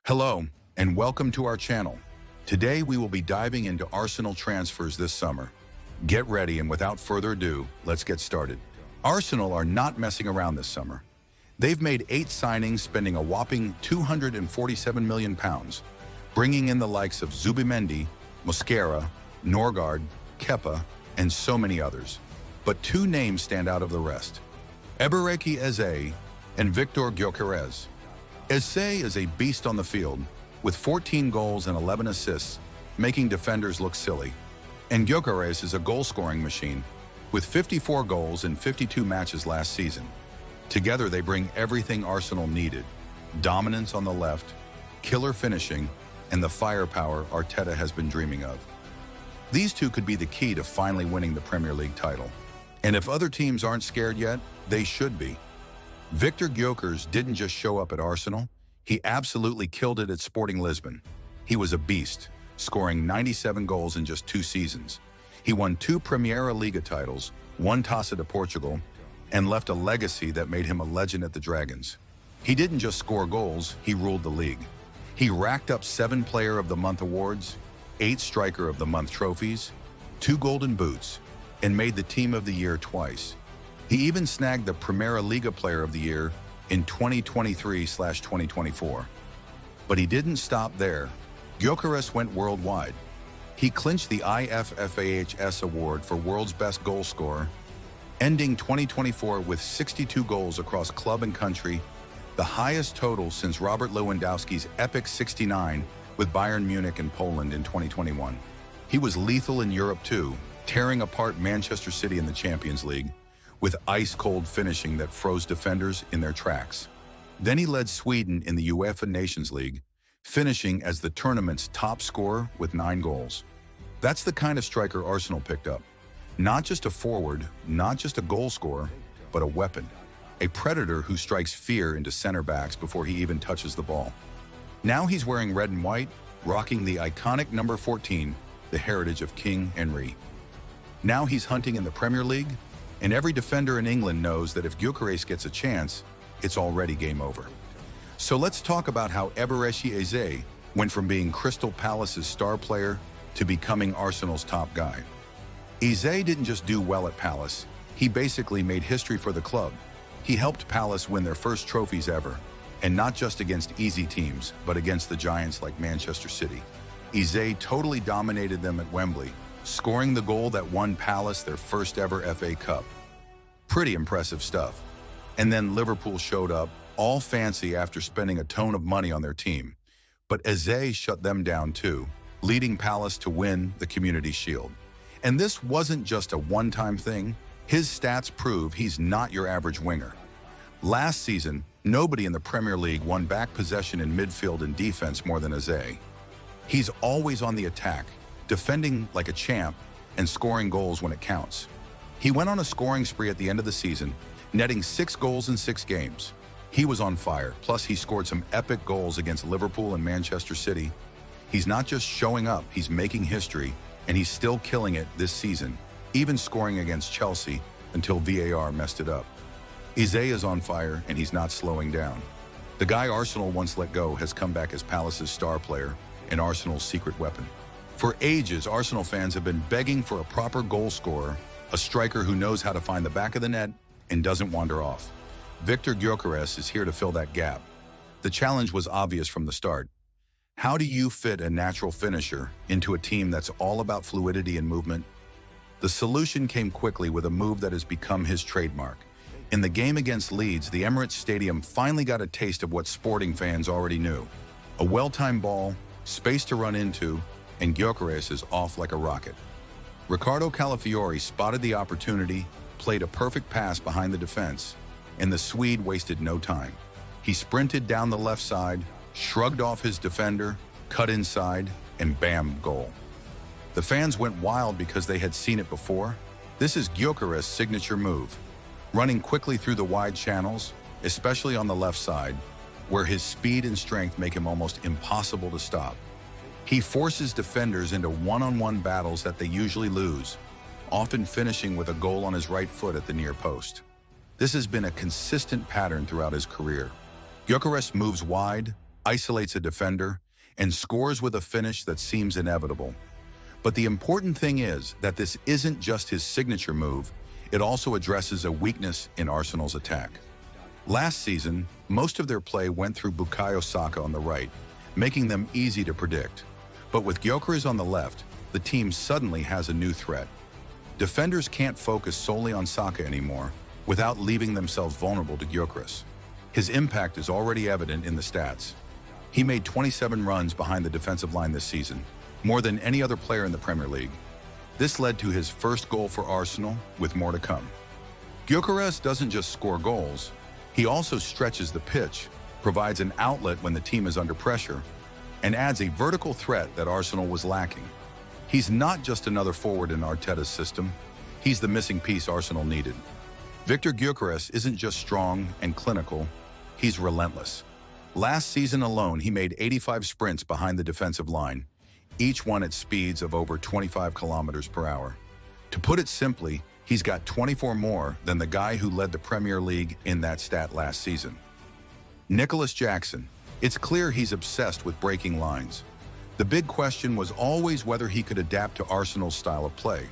Hello, and welcome to our channel. Today we will be diving into Arsenal transfers this summer. Get ready, and without further ado, let's get started. Arsenal are not messing around this summer. They've made 8 signings, spending a whopping £247 million, bringing in the likes of Zubimendi, Mosquera, Norgard, Kepa, and so many others. But 2 names stand out of the rest: Eberechi Eze and Victor Gyokeres. Eze is a beast on the field, with 14 goals and 11 assists, making defenders look silly. And Gyokeres is a goal-scoring machine, with 54 goals in 52 matches last season. Together they bring everything Arsenal needed: dominance on the left, killer finishing, and the firepower Arteta has been dreaming of. These 2 could be the key to finally winning the Premier League title. And if other teams aren't scared yet, they should be. Victor Gyokeres didn't just show up at Arsenal, he absolutely killed it at Sporting Lisbon. He was a beast, scoring 97 goals in just 2 seasons. He won 2 Primeira Liga titles, 1 Taça de Portugal, and left a legacy that made him a legend at the Dragons. He didn't just score goals, he ruled the league. He racked up 7 Player of the Month awards, 8 Striker of the Month trophies, 2 Golden Boots, and made the Team of the Year twice. He even snagged the Primeira Liga Player of the Year in 2023/2024. But he didn't stop there. Gyokeres went worldwide. He clinched the IFFAHS award for World's Best Goal Scorer, ending 2024 with 62 goals across club and country, the highest total since Robert Lewandowski's epic 69 with Bayern Munich and Poland in 2021. He was lethal in Europe too, tearing apart Manchester City in the Champions League, with ice-cold finishing that froze defenders in their tracks. Then he led Sweden in the UEFA Nations League, finishing as the tournament's top scorer with 9 goals. That's the kind of striker Arsenal picked up. Not just a forward, not just a goal scorer, but a weapon. A predator who strikes fear into center backs before he even touches the ball. Now he's wearing red and white, rocking the iconic number 14, the heritage of King Henry. Now he's hunting in the Premier League, and every defender in England knows that if Gyokeres gets a chance, it's already game over. So let's talk about how Eberechi Eze went from being Crystal Palace's star player to becoming Arsenal's top guy. Eze didn't just do well at Palace, he basically made history for the club. He helped Palace win their first trophies ever, and not just against easy teams, but against the giants like Manchester City. Eze totally dominated them at Wembley, scoring the goal that won Palace their first ever FA Cup. Pretty impressive stuff. And then Liverpool showed up, all fancy after spending a ton of money on their team. But Eze shut them down too, leading Palace to win the Community Shield. And this wasn't just a one-time thing. His stats prove he's not your average winger. Last season, nobody in the Premier League won back possession in midfield and defense more than Eze. He's always on the attack, defending like a champ and scoring goals when it counts. He went on a scoring spree at the end of the season, netting 6 goals in 6 games. He was on fire, plus he scored some epic goals against Liverpool and Manchester City. He's not just showing up, he's making history, and he's still killing it this season, even scoring against Chelsea until VAR messed it up. Eze is on fire, and he's not slowing down. The guy Arsenal once let go has come back as Palace's star player and Arsenal's secret weapon. For ages, Arsenal fans have been begging for a proper goal scorer, a striker who knows how to find the back of the net and doesn't wander off. Victor Gyokeres is here to fill that gap. The challenge was obvious from the start. How do you fit a natural finisher into a team that's all about fluidity and movement? The solution came quickly with a move that has become his trademark. In the game against Leeds, the Emirates Stadium finally got a taste of what Sporting fans already knew. A well-timed ball, space to run into, and Gyokeres is off like a rocket. Ricardo Calafiori spotted the opportunity, played a perfect pass behind the defense, and the Swede wasted no time. He sprinted down the left side, shrugged off his defender, cut inside, and bam, goal. The fans went wild because they had seen it before. This is Gyokeres' signature move, running quickly through the wide channels, especially on the left side, where his speed and strength make him almost impossible to stop. He forces defenders into one-on-one battles that they usually lose, often finishing with a goal on his right foot at the near post. This has been a consistent pattern throughout his career. Gyokeres moves wide, isolates a defender, and scores with a finish that seems inevitable. But the important thing is that this isn't just his signature move, it also addresses a weakness in Arsenal's attack. Last season, most of their play went through Bukayo Saka on the right, making them easy to predict. But with Gyokeres on the left, the team suddenly has a new threat. Defenders can't focus solely on Saka anymore without leaving themselves vulnerable to Gyokeres. His impact is already evident in the stats. He made 27 runs behind the defensive line this season, more than any other player in the Premier League. This led to his first goal for Arsenal, with more to come. Gyokeres doesn't just score goals, he also stretches the pitch, provides an outlet when the team is under pressure, and adds a vertical threat that Arsenal was lacking. He's not just another forward in Arteta's system, he's the missing piece Arsenal needed. Viktor Gyokeres isn't just strong and clinical, he's relentless. Last season alone, he made 85 sprints behind the defensive line, each one at speeds of over 25 kilometers per hour. To put it simply, he's got 24 more than the guy who led the Premier League in that stat last season. Nicholas Jackson. It's clear he's obsessed with breaking lines. The big question was always whether he could adapt to Arsenal's style of play.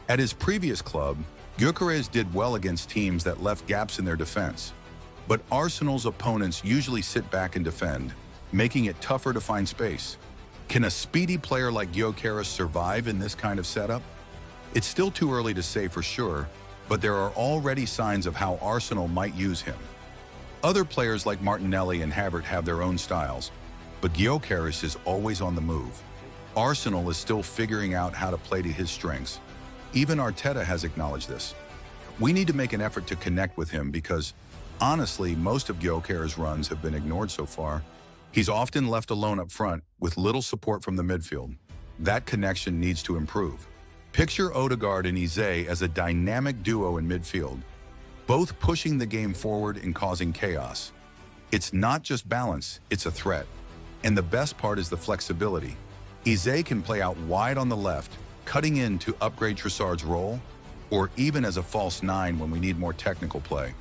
At his previous club, Gyokeres did well against teams that left gaps in their defense. But Arsenal's opponents usually sit back and defend, making it tougher to find space. Can a speedy player like Gyokeres survive in this kind of setup? It's still too early to say for sure, but there are already signs of how Arsenal might use him. Other players like Martinelli and Havertz have their own styles, but Gyokeres is always on the move. Arsenal is still figuring out how to play to his strengths. Even Arteta has acknowledged this. We need to make an effort to connect with him because, honestly, most of Gyokeres' runs have been ignored so far. He's often left alone up front with little support from the midfield. That connection needs to improve. Picture Odegaard and Eze as a dynamic duo in midfield, both pushing the game forward and causing chaos. It's not just balance, it's a threat. And the best part is the flexibility. Eze can play out wide on the left, cutting in to upgrade Trossard's role, or even as a false nine when we need more technical play.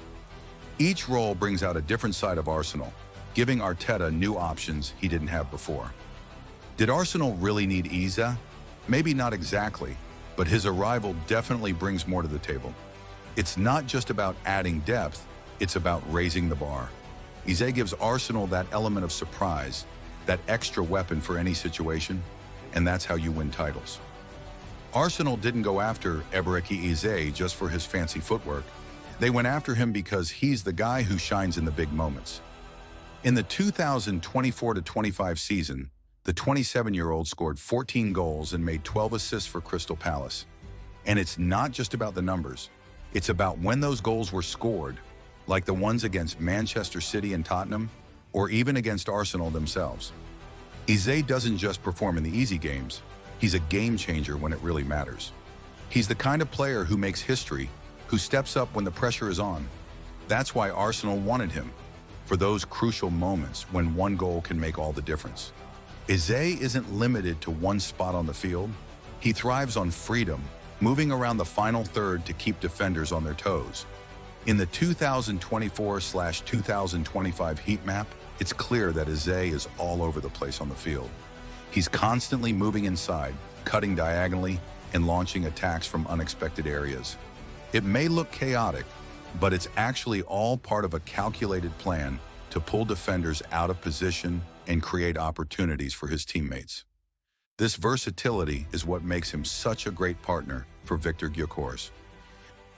Each role brings out a different side of Arsenal, giving Arteta new options he didn't have before. Did Arsenal really need Eze? Maybe not exactly, but his arrival definitely brings more to the table. It's not just about adding depth, it's about raising the bar. Eze gives Arsenal that element of surprise, that extra weapon for any situation, and that's how you win titles. Arsenal didn't go after Eberechi Eze just for his fancy footwork. They went after him because he's the guy who shines in the big moments. In the 2024-25 season, the 27-year-old scored 14 goals and made 12 assists for Crystal Palace. And it's not just about the numbers. It's about when those goals were scored, like the ones against Manchester City and Tottenham, or even against Arsenal themselves. Eze doesn't just perform in the easy games, he's a game changer when it really matters. He's the kind of player who makes history, who steps up when the pressure is on. That's why Arsenal wanted him, for those crucial moments when one goal can make all the difference. Eze isn't limited to one spot on the field. He thrives on freedom, moving around the final third to keep defenders on their toes. In the 2024-2025 heat map, it's clear that Eze is all over the place on the field. He's constantly moving inside, cutting diagonally, and launching attacks from unexpected areas. It may look chaotic, but it's actually all part of a calculated plan to pull defenders out of position and create opportunities for his teammates. This versatility is what makes him such a great partner for Viktor Gyokeres.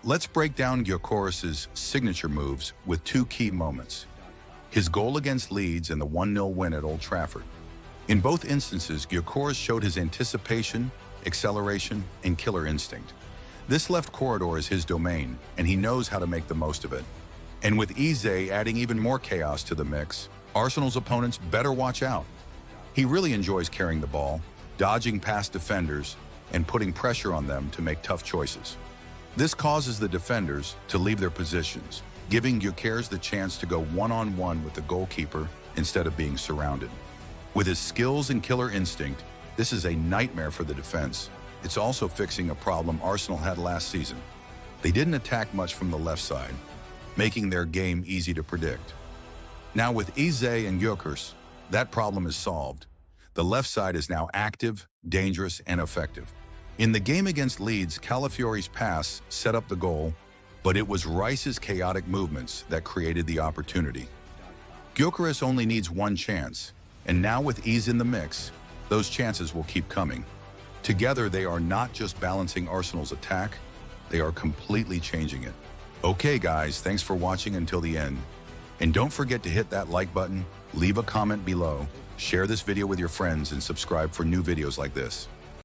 Let's break down Gyokeres' signature moves with two key moments. His goal against Leeds and the 1-0 win at Old Trafford. In both instances, Gyokeres showed his anticipation, acceleration, and killer instinct. This left corridor is his domain, and he knows how to make the most of it. And with Eze adding even more chaos to the mix, Arsenal's opponents better watch out. He really enjoys carrying the ball, dodging past defenders, and putting pressure on them to make tough choices. This causes the defenders to leave their positions, giving Gyokeres the chance to go one-on-one with the goalkeeper instead of being surrounded. With his skills and killer instinct, this is a nightmare for the defense. It's also fixing a problem Arsenal had last season. They didn't attack much from the left side, making their game easy to predict. Now with Eze and Gyokeres, That problem is solved. The left side is now active, dangerous, and effective. In the game against Leeds, Calafiori's pass set up the goal, but it was Rice's chaotic movements that created the opportunity. Gyokeres only needs one chance, and now with Eze in the mix, those chances will keep coming. Together, they are not just balancing Arsenal's attack, they are completely changing it. Okay guys, thanks for watching until the end. And don't forget to hit that like button, leave a comment below, share this video with your friends, and subscribe for new videos like this.